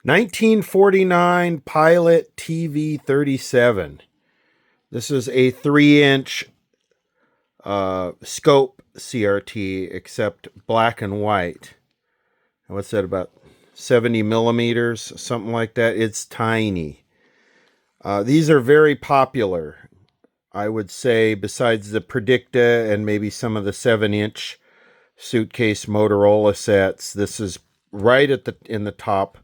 1949 Pilot TV37. This is a 3-inch scope CRT, except black and white. What's that, about 70 millimeters, something like that? It's tiny. These are very popular. I would say, besides the Predicta and maybe some of the 7-inch suitcase Motorola sets, this is right at in the top,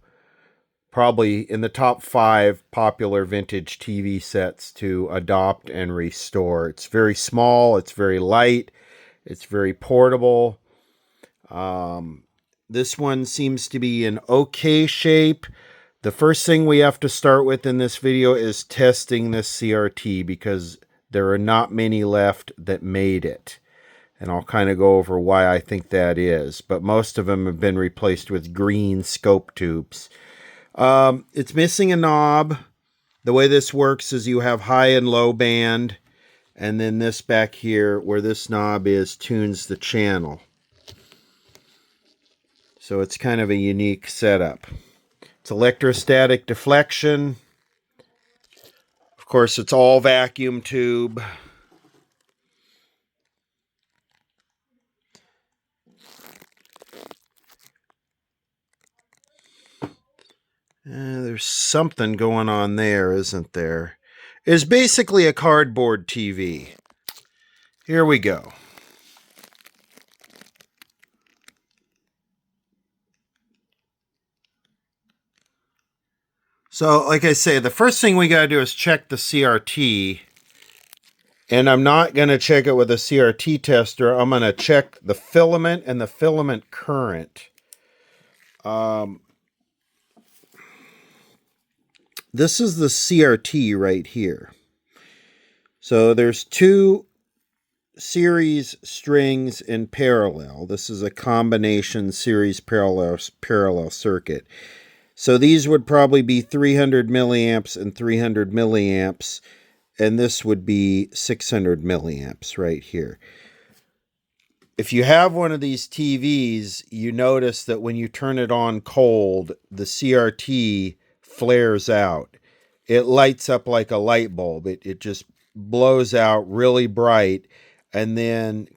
probably in the top 5 popular vintage TV sets to adopt and restore. It's very small, it's very light, it's very portable. This one seems to be in okay shape. The first thing we have to start with in this video is testing this CRT, because there are not many left that made it. And I'll kind of go over why I think that is. But most of them have been replaced with green scope tubes. It's missing a knob. The way this works is you have high and low band. And then this back here, where this knob is, tunes the channel. So it's kind of a unique setup. It's electrostatic deflection. Of course, it's all vacuum tube. There's something going on there, isn't there? It's basically a cardboard TV. Here we go. So, like I say, the first thing we got to do is check the CRT. And I'm not going to check it with a CRT tester. I'm going to check the filament and the filament current. This is the CRT right here. So there's 2 series strings in parallel. This is a combination series parallel circuit. So these would probably be 300 milliamps and 300 milliamps, and this would be 600 milliamps right here. If you have one of these TVs, you notice that when you turn it on cold, the CRT flares out. It lights up like a light bulb. It just blows out really bright, and then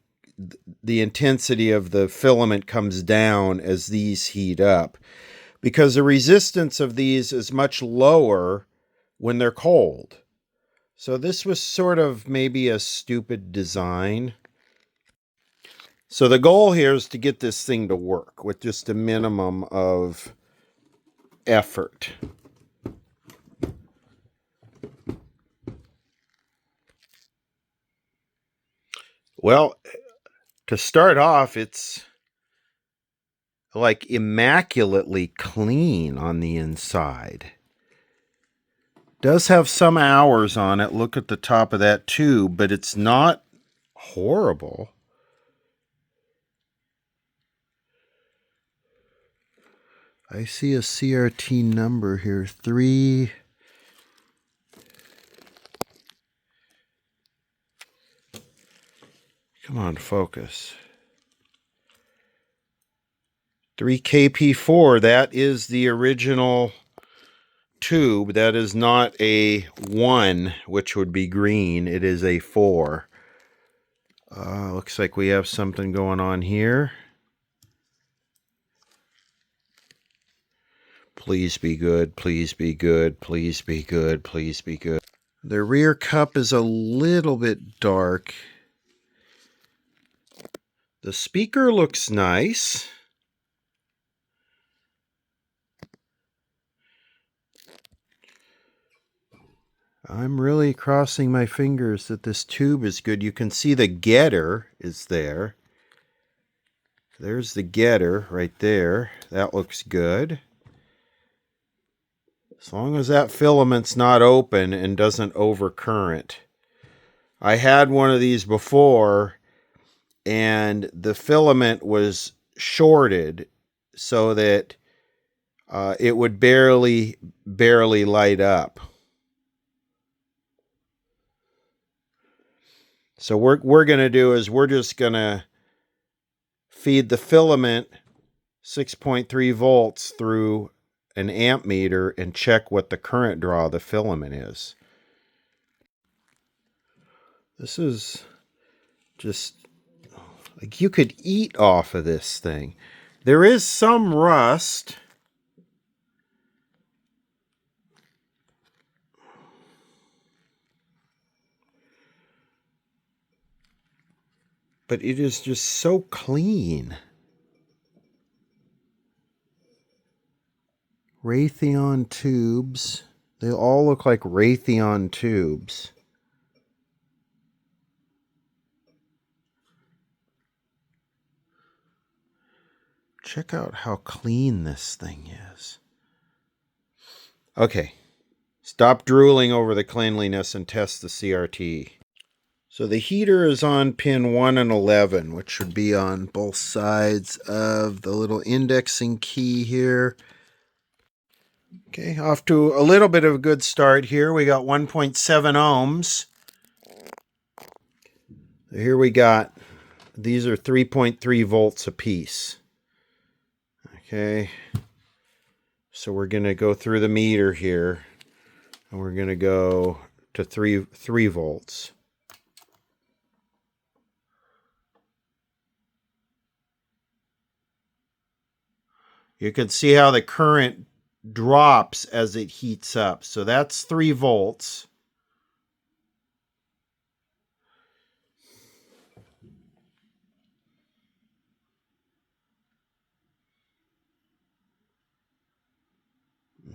the intensity of the filament comes down as these heat up, because the resistance of these is much lower when they're cold. So this was sort of maybe a stupid design. So the goal here is to get this thing to work with just a minimum of effort. Well, to start off, it's like immaculately clean on the inside. Does have some hours on it. Look at the top of that tube, but it's not horrible. I see a CRT number here, 3. Come on, focus. 3KP4, that is the original tube. That is not a 1, which would be green. It is a 4. Looks like we have something going on here. Please be good, please be good, please be good, please be good. The rear cup is a little bit dark. The speaker looks nice. I'm really crossing my fingers that this tube is good. You can see the getter is there. There's the getter right there. That looks good. As long as that filament's not open and doesn't overcurrent. I had one of these before, and the filament was shorted so that it would barely light up. So what we're going to do is we're just going to feed the filament 6.3 volts through an amp meter and check what the current draw of the filament is. This is just like you could eat off of this thing. There is some rust. But it is just so clean. Raytheon tubes. They all look like Raytheon tubes. Check out how clean this thing is. Okay. Stop drooling over the cleanliness and test the CRT. So the heater is on pin 1 and 11, which should be on both sides of the little indexing key here. Okay, off to a little bit of a good start here. We got 1.7 ohms. Here we got, these are 3.3 volts apiece. Okay, so we're going to go through the meter here, and we're going to go to 3 volts. You can see how the current drops as it heats up. So that's 3 volts.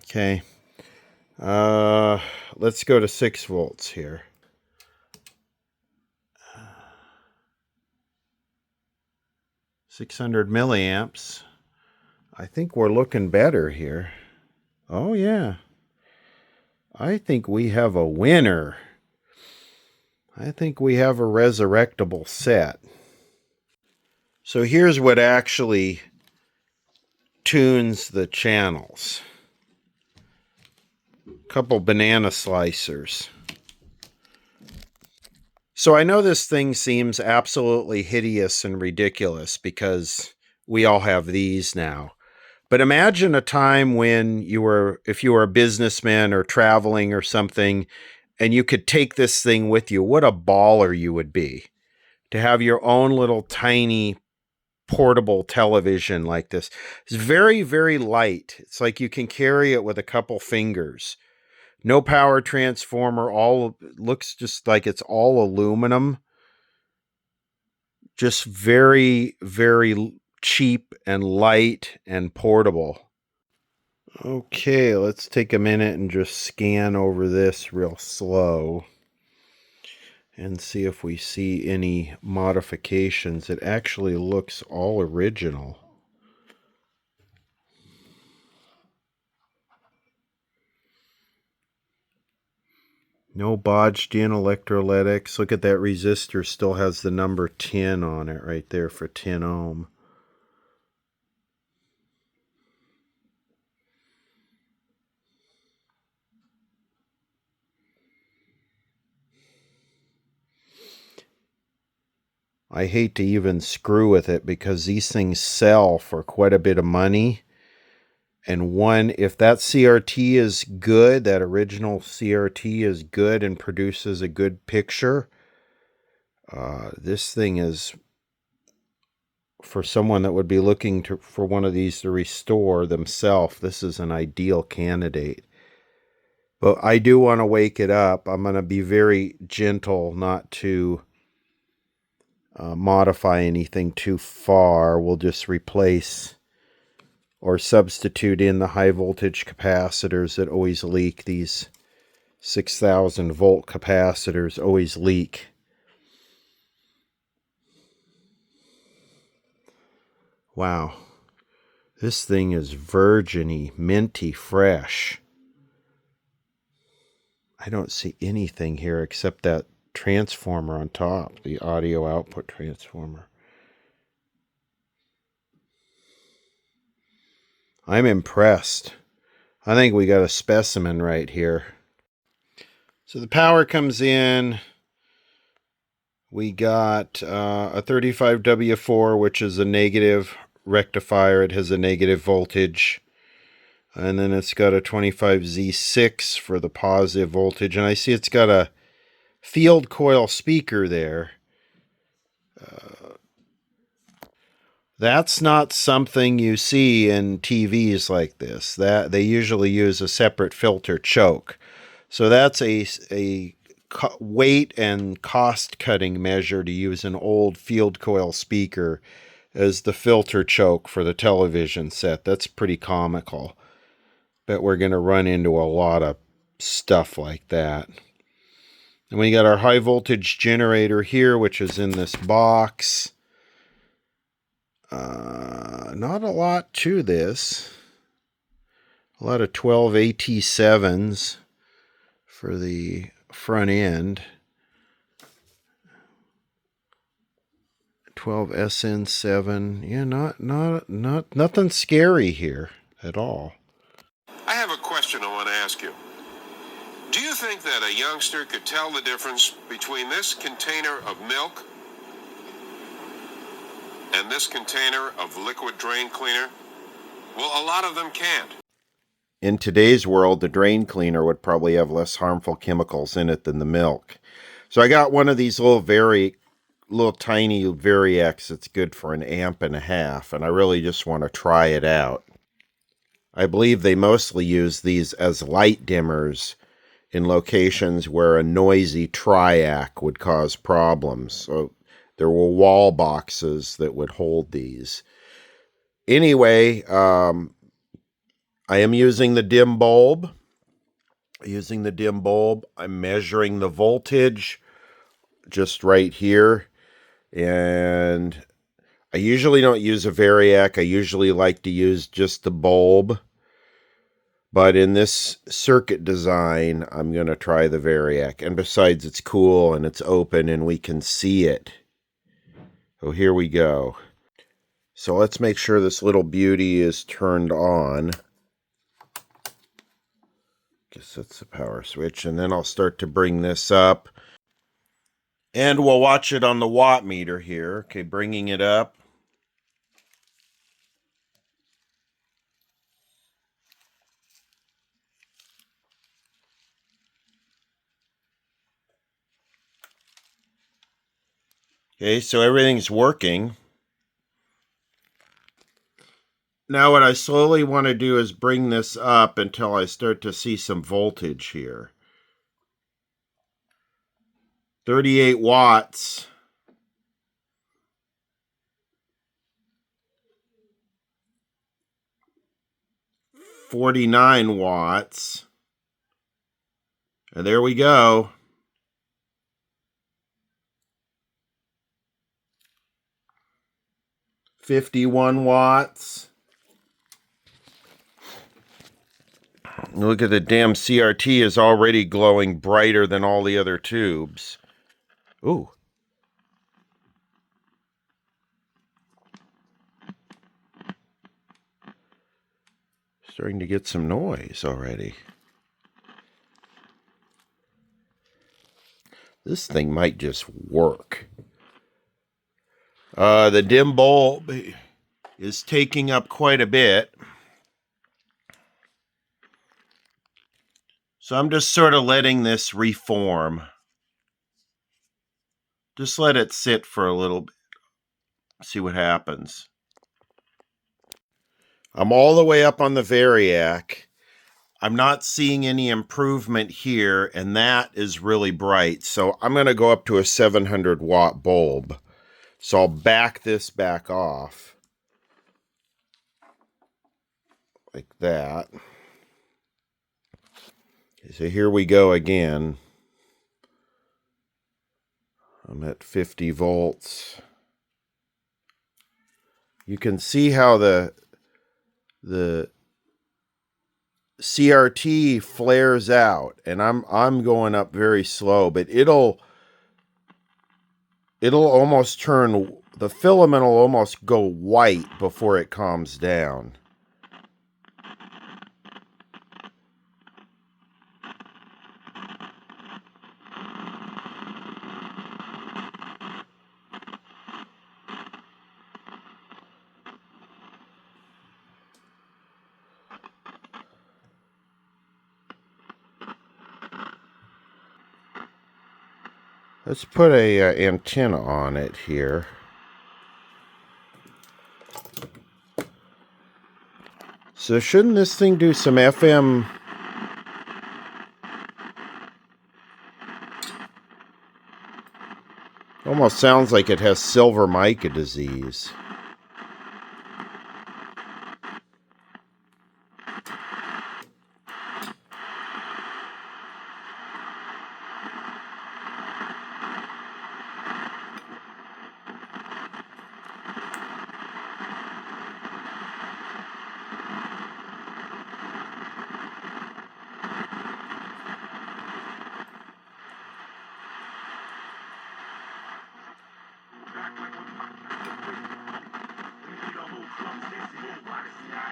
Okay. Let's go to 6 volts here. Uh, 600 milliamps. I think we're looking better here. Oh, yeah. I think we have a winner. I think we have a resurrectable set. So here's what actually tunes the channels. A couple banana slicers. So I know this thing seems absolutely hideous and ridiculous because we all have these now. But imagine a time when if you were a businessman or traveling or something, and you could take this thing with you. What a baller you would be to have your own little tiny portable television like this. It's very, very light. It's like you can carry it with a couple fingers. No power transformer. Looks just like it's all aluminum. Just very, very cheap and light and portable. Okay, let's take a minute and just scan over this real slow and see if we see any modifications. It actually looks all original. No bodged in electrolytics. Look at that resistor, still has the number 10 on it right there for 10 ohm. I hate to even screw with it because these things sell for quite a bit of money. And if that CRT is good, that original CRT is good and produces a good picture, this thing is, for someone that would be looking for one of these to restore themselves, this is an ideal candidate. But I do want to wake it up. I'm going to be very gentle not to modify anything too far. We'll just replace or substitute in the high voltage capacitors that always leak. These 6,000 volt capacitors always leak. Wow. This thing is virgin-y, minty, fresh. I don't see anything here except that transformer on top, the audio output transformer. I'm impressed. I think we got a specimen right here. So the power comes in. We got a 35W4, which is a negative rectifier. It has a negative voltage. And then it's got a 25Z6 for the positive voltage. And I see it's got a field coil speaker there. That's not something you see in TVs like this. That they usually use a separate filter choke. So that's a weight and cost cutting measure to use an old field coil speaker as the filter choke for the television set. That's pretty comical. Bet we're going to run into a lot of stuff like that. And we got our high voltage generator here, which is in this box. Not a lot to this. A lot of 12 AT7s for the front end. 12 SN7. Yeah, nothing scary here at all. I have a question I want to ask you. Do you think that a youngster could tell the difference between this container of milk and this container of liquid drain cleaner? Well, a lot of them can't. In today's world, the drain cleaner would probably have less harmful chemicals in it than the milk. So I got one of these little tiny Variacs that's good for 1.5 amps, and I really just want to try it out. I believe they mostly use these as light dimmers in locations where a noisy triac would cause problems. So there were wall boxes that would hold these. Anyway, I am using the dim bulb. I'm measuring the voltage just right here. And I usually don't use a Variac. I usually like to use just the bulb. But in this circuit design, I'm going to try the Variac. And besides, it's cool and it's open and we can see it. So here we go. So let's make sure this little beauty is turned on. Guess that's the power switch. And then I'll start to bring this up. And we'll watch it on the watt meter here. Okay, bringing it up. Okay, so everything's working. Now what I slowly want to do is bring this up until I start to see some voltage here. 38 watts. 49 watts. And there we go. 51 watts. Look at the damn CRT is already glowing brighter than all the other tubes. Ooh. Starting to get some noise already. This thing might just work. The dim bulb is taking up quite a bit. So I'm just sort of letting this reform. Just let it sit for a little bit. See what happens. I'm all the way up on the Variac. I'm not seeing any improvement here, and that is really bright. So I'm going to go up to a 700 watt bulb. So I'll back this back off. Like that. So here we go again. I'm at 50 volts. You can see how the CRT flares out, and I'm going up very slow, but it'll almost turn, the filament will almost go white before it calms down. Let's put a antenna on it here. So shouldn't this thing do some FM? Almost sounds like it has silver mica disease.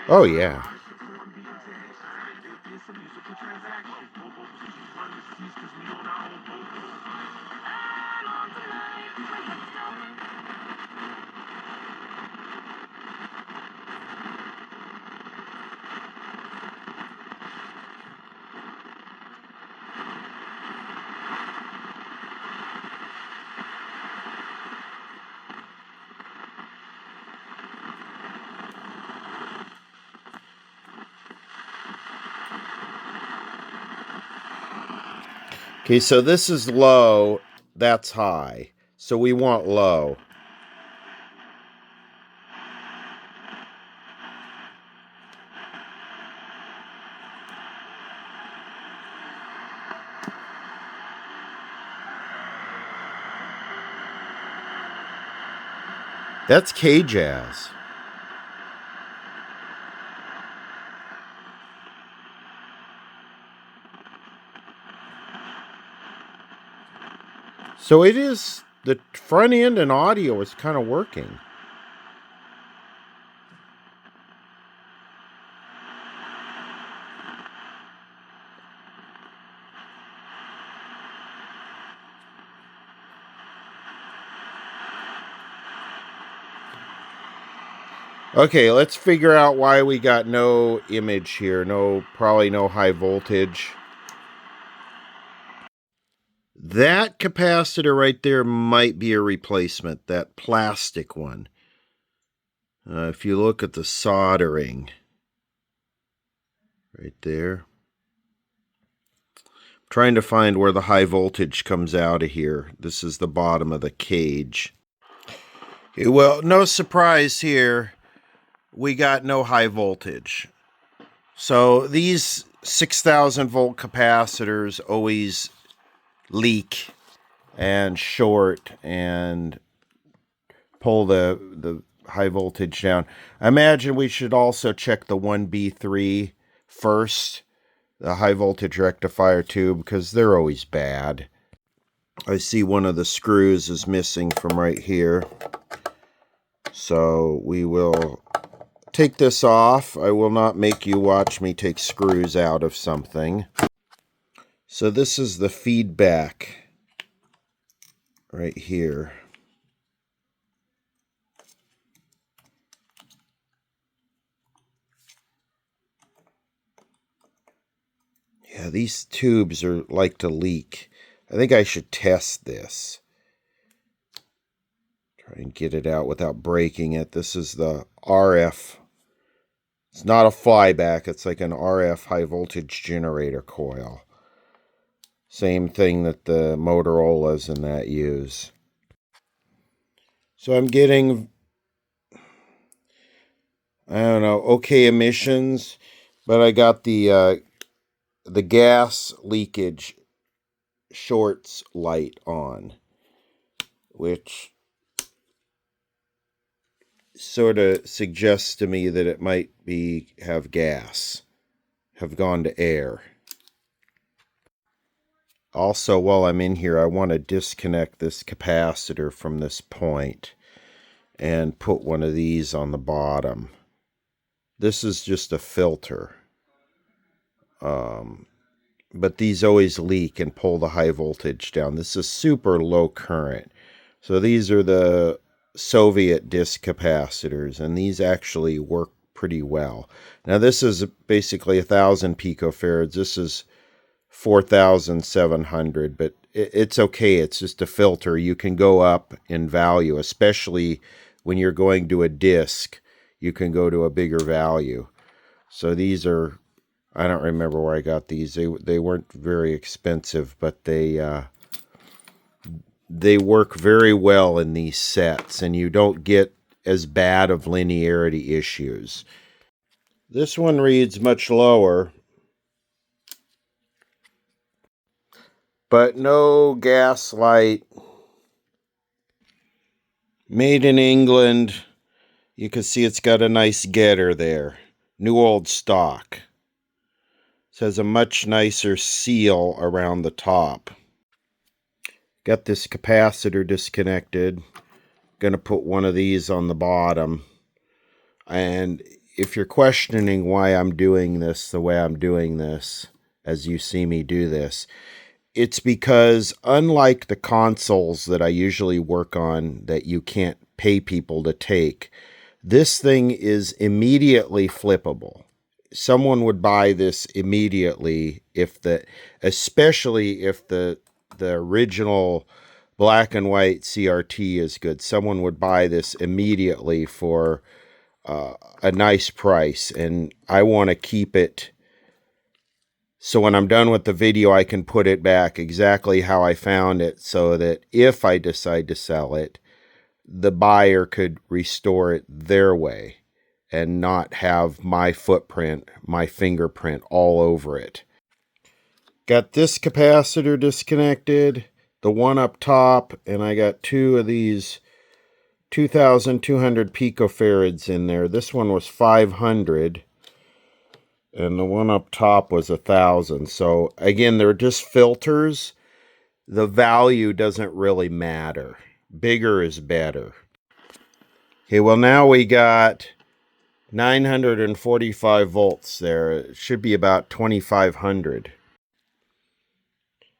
Oh, yeah. Okay, so this is low, that's high. So we want low. That's K-Jazz. So it is, the front end and audio is kind of working. Okay, let's figure out why we got no image here. Probably no high voltage. That capacitor right there might be a replacement, that plastic one. If you look at the soldering right there. I'm trying to find where the high voltage comes out of here. This is the bottom of the cage. Okay, well, no surprise here. We got no high voltage. So these 6,000 volt capacitors always leak and short and pull the high voltage down. I imagine we should also check the 1B3 first, the high voltage rectifier tube, because they're always bad. I see one of the screws is missing from right here. So we will take this off. I will not make you watch me take screws out of something. So this is the feedback right here. Yeah, these tubes are like to leak. I think I should test this. Try and get it out without breaking it. This is the RF. It's not a flyback. It's like an RF high voltage generator coil. Same thing that the Motorola's and that use. So I'm getting, I don't know, okay emissions, but I got the gas leakage shorts light on, which sort of suggests to me that it might have gas, have gone to air. Also, while I'm in here, I want to disconnect this capacitor from this point and put one of these on the bottom. This is just a filter. But these always leak and pull the high voltage down. This is super low current. So these are the Soviet disc capacitors, and these actually work pretty well. Now this is basically 1,000 picofarads. This is 4,700, but it's okay. It's just a filter. You can go up in value, especially when you're going to a disc. You can go to a bigger value. So these are, I don't remember where I got these. They weren't very expensive, but they work very well in these sets, and you don't get as bad of linearity issues. This one reads much lower, but no gaslight. Made in England. You can see it's got a nice getter there. New old stock. It has a much nicer seal around the top. Got this capacitor disconnected. Gonna put one of these on the bottom. And if you're questioning why I'm doing this the way I'm doing this, as you see me do this, it's because unlike the consoles that I usually work on that you can't pay people to take, this thing is immediately flippable. Someone would buy this immediately especially if the original black and white CRT is good. Someone would buy this immediately for a nice price, and I want to keep it so when I'm done with the video, I can put it back exactly how I found it, so that if I decide to sell it, the buyer could restore it their way and not have my footprint, my fingerprint all over it. Got this capacitor disconnected, the one up top, and I got two of these 2,200 picofarads in there. This one was 500. And the one up top was 1,000. So again, they're just filters. The value doesn't really matter. Bigger is better. Okay, well now we got 945 volts there. It should be about 2,500.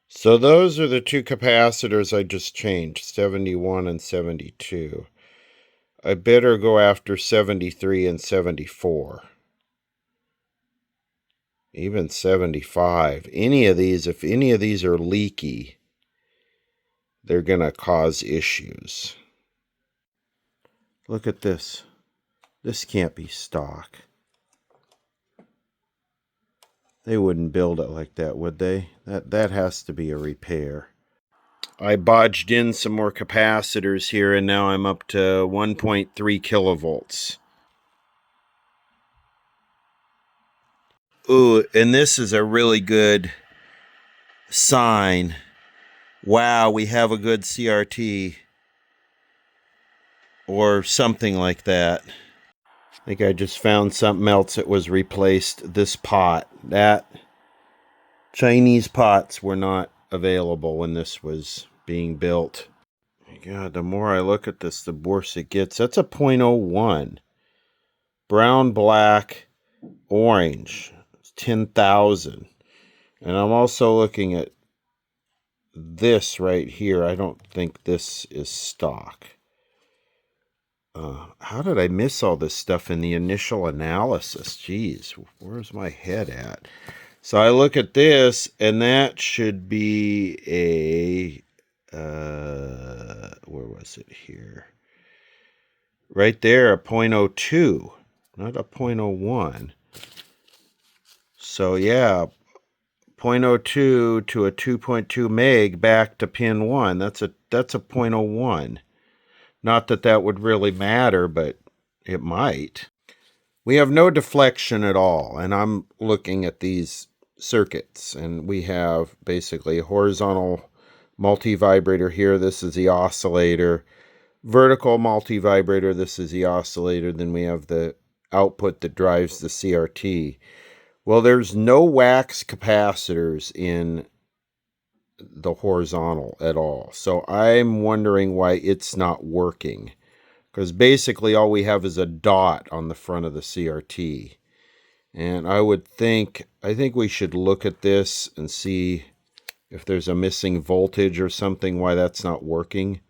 So those are the two capacitors I just changed, 71 and 72. I better go after 73 and 74. Even 75. If any of these are leaky, they're going to cause issues. Look at this. This can't be stock. They wouldn't build it like that, would they? That has to be a repair. I bodged in some more capacitors here, and now I'm up to 1.3 kilovolts. Ooh, and this is a really good sign. Wow, we have a good CRT. Or something like that. I think I just found something else that was replaced. This pot. That Chinese pots were not available when this was being built. God, the more I look at this, the worse it gets. That's a .01. Brown, black, orange. 10,000. And I'm also looking at this right here. I don't think this is stock. How did I miss all this stuff in the initial analysis? Jeez, where's my head at? So I look at this, and that should be a, where was it here? Right there, a .02, not a .01. So yeah, .02 to a 2.2 meg back to pin 1. That's a .01. Not that that would really matter, but it might. We have no deflection at all, and I'm looking at these circuits, and we have basically a horizontal multivibrator here. This is the oscillator. Vertical multivibrator. This is the oscillator. Then we have the output that drives the CRT. Well, there's no wax capacitors in the horizontal at all. So I'm wondering why it's not working. Because basically all we have is a dot on the front of the CRT. And I think we should look at this and see if there's a missing voltage or something, why that's not working.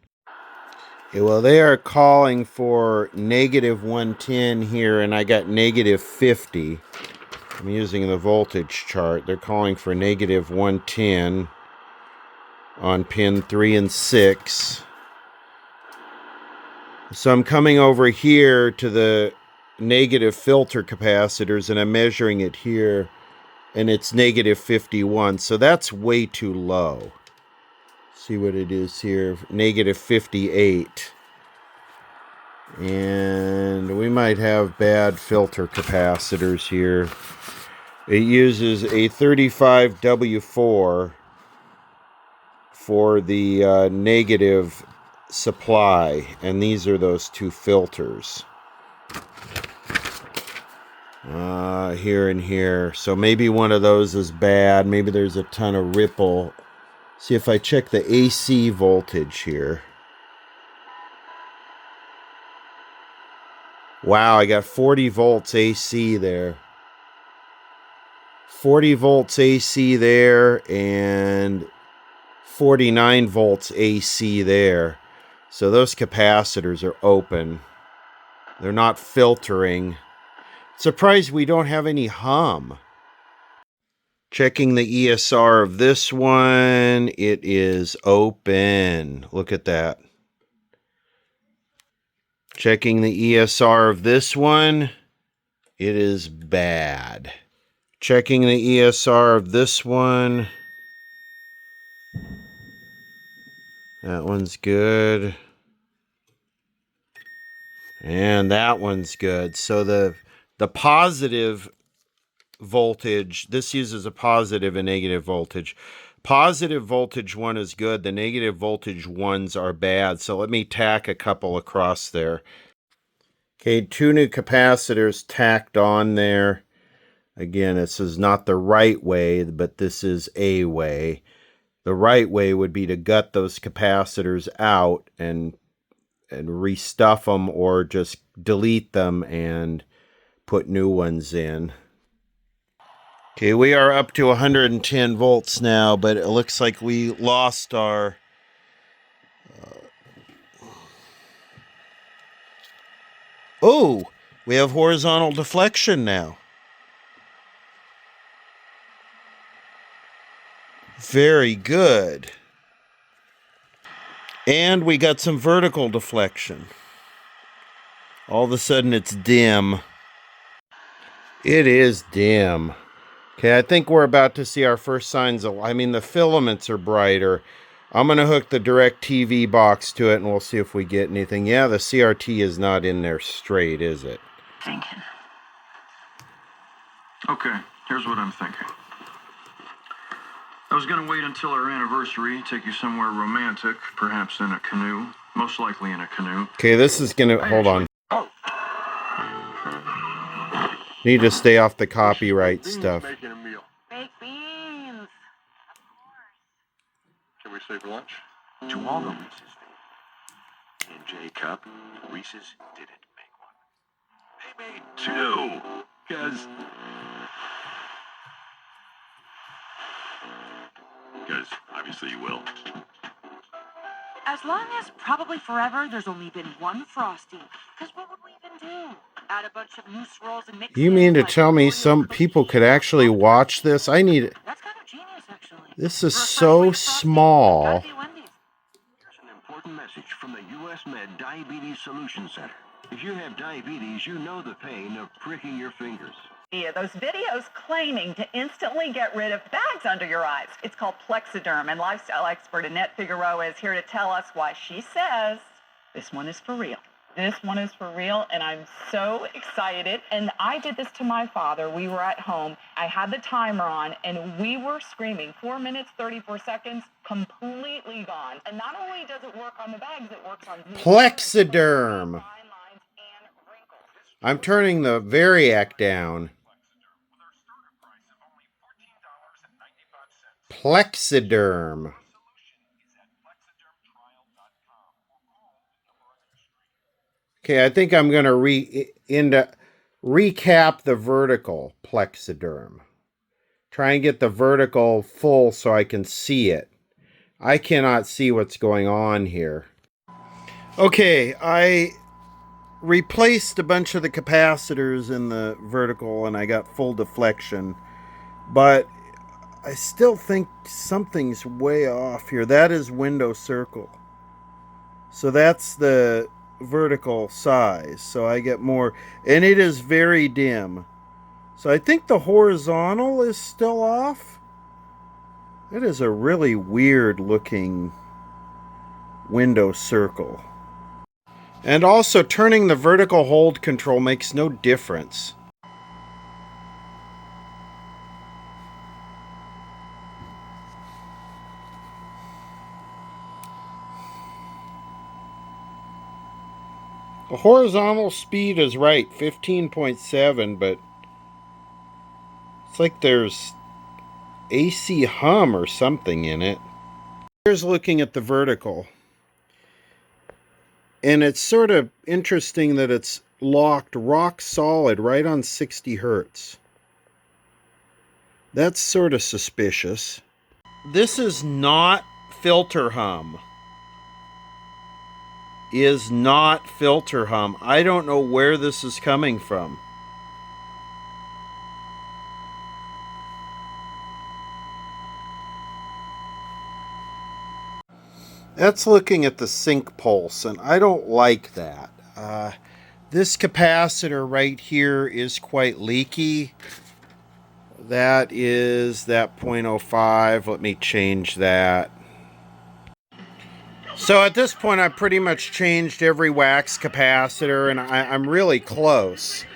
Okay, well, they are calling for -110 here, and I got -50. I'm using the voltage chart. They're calling for -110. on pin 3 and 6. So I'm coming over here to the negative filter capacitors, and I'm measuring it here, and it's negative 51. So that's way too low. See what it is here, negative 58. And we might have bad filter capacitors here. It uses a 35W4 for the negative supply, and these are those two filters. Here and here. So maybe one of those is bad. Maybe there's a ton of ripple. See if I check the AC voltage here. Wow, I got 40 volts AC there. 40 volts AC there and 49 volts AC there. So those capacitors are open. They're not filtering. Surprised we don't have any hum. Checking the ESR of this one. It is open. Look at that. Checking the ESR of this one. It is bad. Checking the ESR of this one. That one's good. And that one's good. So the positive voltage, this uses a positive and negative voltage. Positive voltage one is good. The negative voltage ones are bad. So let me tack a couple across there. Okay, 2 new capacitors tacked on there. Again, this is not the right way, but this is a way. The right way would be to gut those capacitors out and restuff them, or just delete them and put new ones in. Okay, we are up to 110 volts now, but it looks like we lost our oh, we have horizontal deflection now. Very good. And we got some vertical deflection. All of a sudden it's dim. It is dim. Okay, I think we're about to see our first signs of, the filaments are brighter. I'm going to hook the direct TV box to it and we'll see if we get anything. Yeah, the CRT is not in there straight, is it? Thinking. Okay, here's what I'm thinking. I was going to wait until our anniversary, take you somewhere romantic, perhaps in a canoe, most likely in a canoe. Okay, this is going to, hold on. Need to stay off the copyright stuff. Making a meal. Baked beans. Can we save lunch? To all the Reese's fans. In J Cup, Reese's didn't make one. They made 2. Because obviously you will. As long as probably forever there's only been one Frosty. Because what would we even do? Add a bunch of loose rolls and mix. You mean to tell me some people could actually watch this? I need it. That's kind of genius, actually. This is so small. Here's an important message from the U.S. Med Diabetes Solution Center. If you have diabetes, you know the pain of pricking your fingers. Yeah, those videos claiming to instantly get rid of bags under your eyes. It's called Plexiderm, and lifestyle expert Annette Figueroa is here to tell us why she says this one is for real. This one is for real, and I'm so excited. And I did this to my father. We were at home. I had the timer on, and we were screaming. 4 minutes, 34 seconds, completely gone. And not only does it work on the bags, it works on Plexiderm. I'm turning the Variac down. Plexiderm. Okay, I think I'm going to recap the vertical Plexiderm. Try and get the vertical full so I can see it. I cannot see what's going on here. Okay, I replaced a bunch of the capacitors in the vertical and I got full deflection. But I still think something's way off here. That is window circle. So that's the vertical size. So I get more, and it is very dim. So I think the horizontal is still off. It is a really weird looking window circle. And also turning the vertical hold control makes no difference. The horizontal speed is right, 15.7, but it's like there's AC hum or something in it. Here's looking at the vertical. And it's sort of interesting that it's locked rock solid right on 60 hertz. That's sort of suspicious. This is not filter hum. Is not filter hum. I don't know where this is coming from. That's looking at the sync pulse, and I don't like that. This capacitor right here is quite leaky. That is that 0.05. Let me change that. So at this point, I've pretty much changed every wax capacitor, and I'm really close.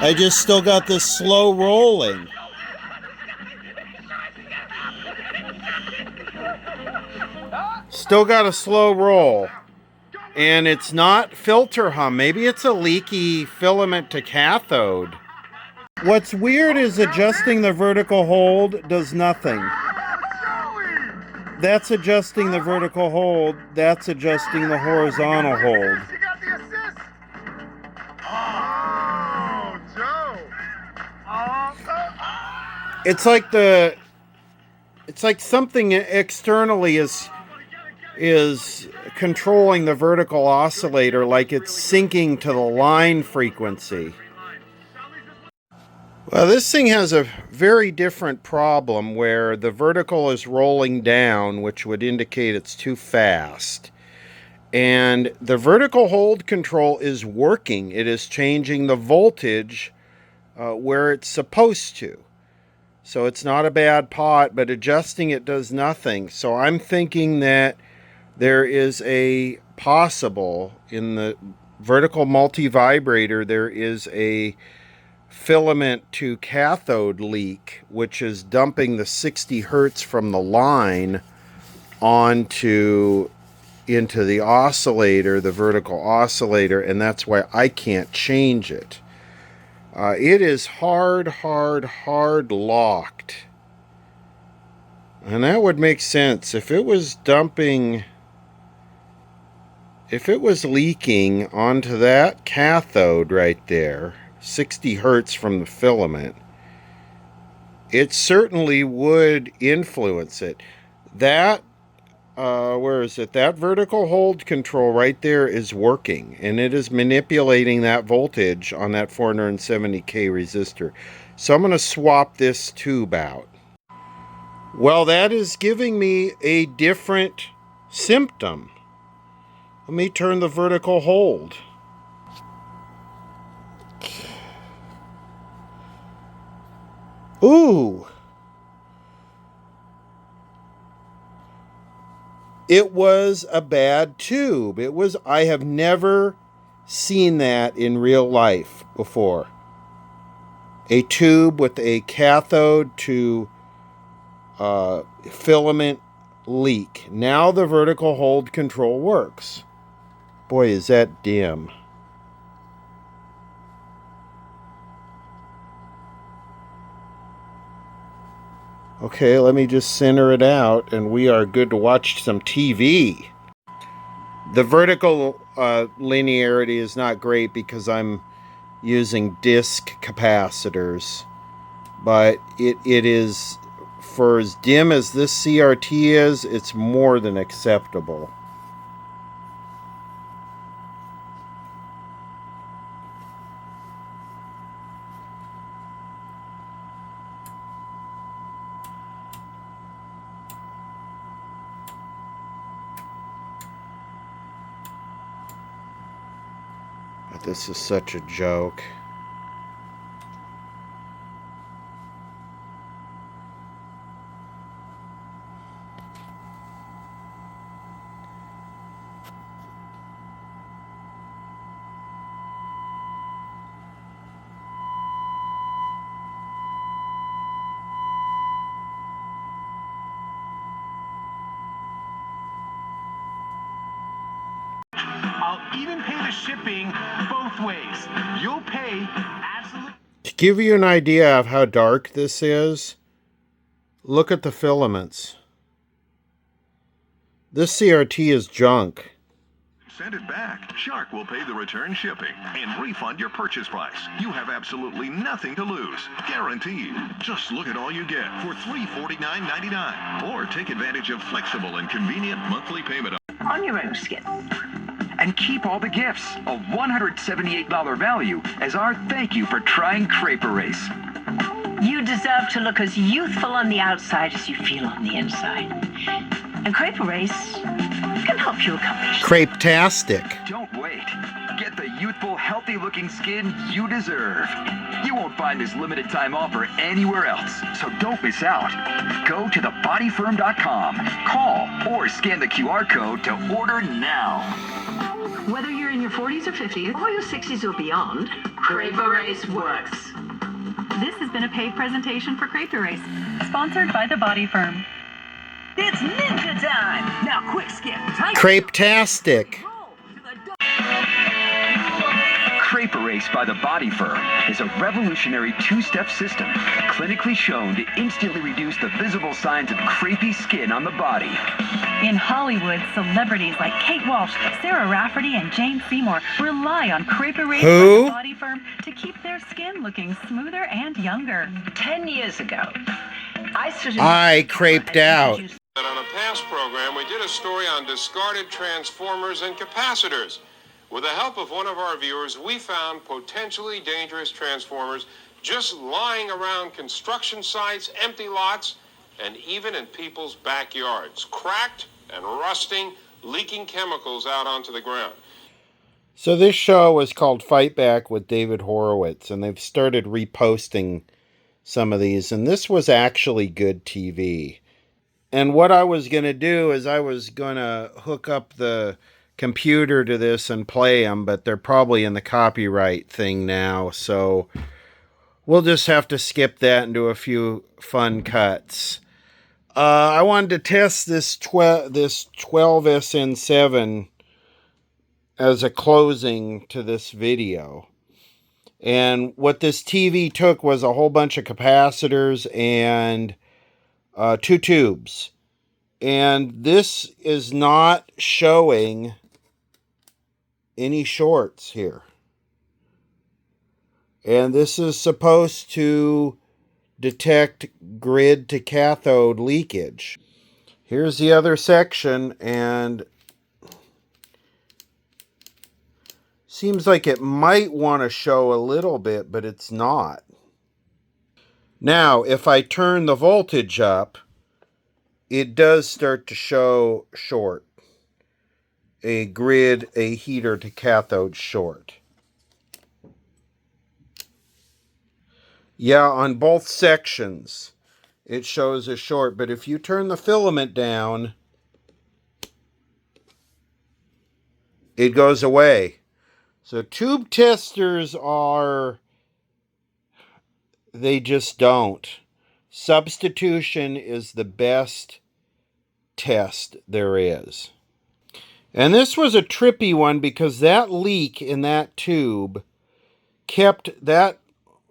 I just still got this slow rolling. Still got a slow roll. And it's not filter hum. Maybe it's a leaky filament to cathode. What's weird is adjusting the vertical hold does nothing. That's adjusting the vertical hold. That's adjusting the horizontal hold. It's like something externally is controlling the vertical oscillator, like it's syncing to the line frequency. Well, this thing has a very different problem where the vertical is rolling down, which would indicate it's too fast. And the vertical hold control is working. It is changing the voltage where it's supposed to. So it's not a bad pot, but adjusting it does nothing. So I'm thinking that there is a possible, in the vertical multivibrator, there is a filament to cathode leak, which is dumping the 60 hertz from the line into the oscillator, the vertical oscillator, and that's why I can't change it. It is hard locked. And that would make sense. If it was leaking onto that cathode right there, 60 hertz from the filament, it certainly would influence it. That, where is it? That vertical hold control right there is working, and it is manipulating that voltage on that 470K resistor. So I'm going to swap this tube out. Well, that is giving me a different symptom. Let me turn the vertical hold. Ooh. It was a bad tube. I have never seen that in real life before. A tube with a cathode to filament leak. Now the vertical hold control works. Boy, is that dim. Okay, let me just center it out, and we are good to watch some TV. The vertical linearity is not great because I'm using disc capacitors, but it is, for as dim as this CRT is, it's more than acceptable. This is such a joke. I'll even pay the shipping both ways. You'll pay absolutely. To give you an idea of how dark this is, look at the filaments. This CRT is junk. Send it back. Shark will pay the return shipping and refund your purchase price. You have absolutely nothing to lose. Guaranteed. Just look at all you get for $349.99. Or take advantage of flexible and convenient monthly payment. On your own skin. And keep all the gifts, a $178 value, as our thank you for trying Crepe Erase. You deserve to look as youthful on the outside as you feel on the inside. And Crepe Erase can help you accomplish that. Crepe-tastic. Don't wait. Get the youthful, healthy-looking skin you deserve. You won't find this limited time offer anywhere else, so don't miss out. Go to thebodyfirm.com, call, or scan the QR code to order now. Whether you're in your 40s or 50s, or your 60s or beyond, Crepe Erase works. This has been a paid presentation for Crepe Erase, sponsored by The Body Firm. It's ninja time! Now quick skip. Crepe-tastic. Crepe Erase by The Body Firm is a revolutionary two-step system clinically shown to instantly reduce the visible signs of crepey skin on the body. In Hollywood, celebrities like Kate Walsh, Sarah Rafferty, and Jane Seymour rely on Crepe Erase by The Body Firm to keep their skin looking smoother and younger. 10 years ago, I creped out. On a past program, we did a story on discarded transformers and capacitors. With the help of one of our viewers, we found potentially dangerous transformers just lying around construction sites, empty lots, and even in people's backyards, cracked and rusting, leaking chemicals out onto the ground. So this show was called Fight Back with David Horowitz, and they've started reposting some of these, and this was actually good TV. And what I was going to do is I was going to hook up the computer to this and play them, but they're probably in the copyright thing now, so we'll just have to skip that and do a few fun cuts. I wanted to test this 12SN7 as a closing to this video. And what this TV took was a whole bunch of capacitors and 2 tubes. And this is not showing any shorts here. And this is supposed to detect grid to cathode leakage. Here's the other section, and seems like it might want to show a little bit, but it's not. Now, if I turn the voltage up, it does start to show short. A grid, a heater to cathode short. Yeah, on both sections, it shows a short. But if you turn the filament down, it goes away. So tube testers they just don't. Substitution is the best test there is. And this was a trippy one because that leak in that tube kept that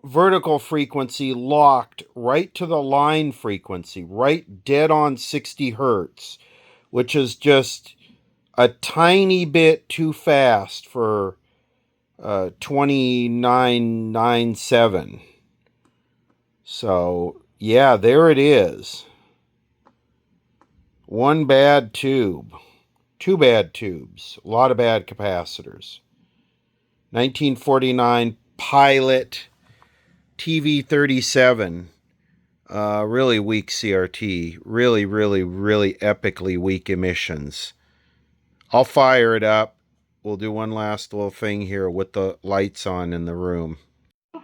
vertical frequency locked right to the line frequency, right dead on 60 hertz, which is just a tiny bit too fast for 2997. So, yeah, there it is. One bad tube. 2 bad tubes. A lot of bad capacitors. 1949 Pilot TV37. Really weak CRT. Really epically weak emissions. I'll fire it up we'll do one last little thing here with the lights on in the room.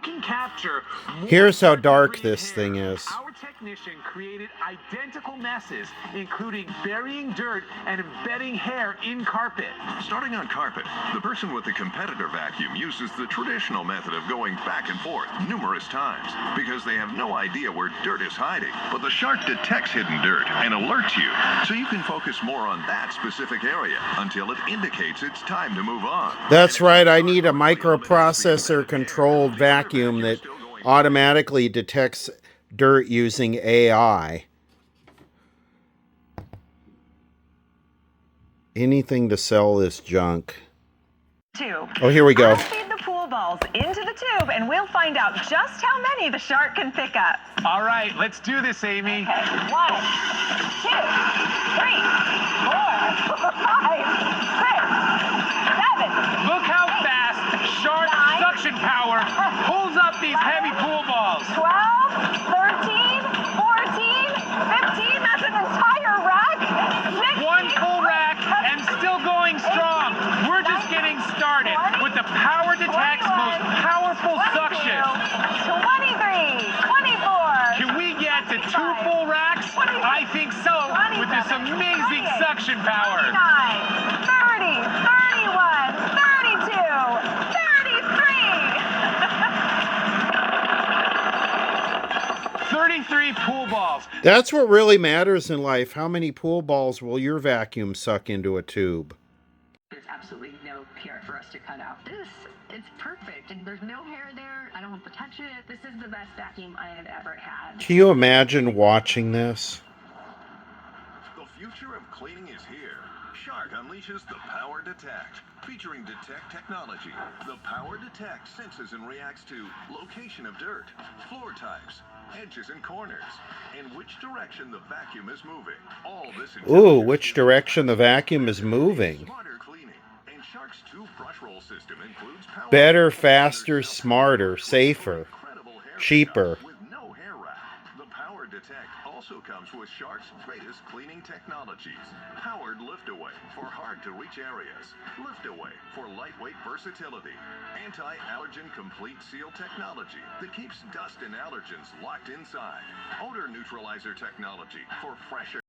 Can capture Here's how dark this thing is. Our technician created identical messes, including burying dirt and embedding hair in carpet. Starting on carpet, the person with the competitor vacuum uses the traditional method of going back and forth numerous times because they have no idea where dirt is hiding. But the Shark detects hidden dirt and alerts you, so you can focus more on that specific area until it indicates it's time to move on. That's right, I need a microprocessor-controlled vacuum that automatically detects dirt using AI. Anything to sell this junk. Tube. Oh, here we go. I'll feed the pool balls into the tube, and we'll find out just how many the shark can pick up. All right, let's do this, Amy. Okay, 1, 2, 3, 4, 5, 6, 7. Look how fast shark suction power pulls up these heavy pool balls. 12, 13, 14, 15. That's an entire rack. 16, One full rack and still going strong. We're just getting started with the Power Detect's most powerful suction. 23, 24. Can we get to 2 full racks? I think so, with this amazing suction power. 30, 31, 32, 33 pool balls. That's what really matters in life. How many pool balls will your vacuum suck into a tube? There's absolutely no hair for us to cut out. It's perfect. And there's no hair there. I don't have to touch it. This is the best vacuum I have ever had. Can you imagine watching this? The future of cleaning is here. Shark unleashes the Power Detect. Featuring Detect technology, the Power Detect senses and reacts to location of dirt, floor types, edges and corners, and which direction the vacuum is moving. All this Ooh, which direction the vacuum is moving. Smarter cleaning. And Shark's 2 brush roll system includes power Better, faster, smarter, safer, cheaper. with no hair wrap. The Power Detect also comes with Shark's greatest cleaning technologies. Powered lift away for hard to reach areas. Lift away for lightweight versatility. Anti-allergen complete seal technology that keeps dust and allergens locked inside. Odor neutralizer technology for fresher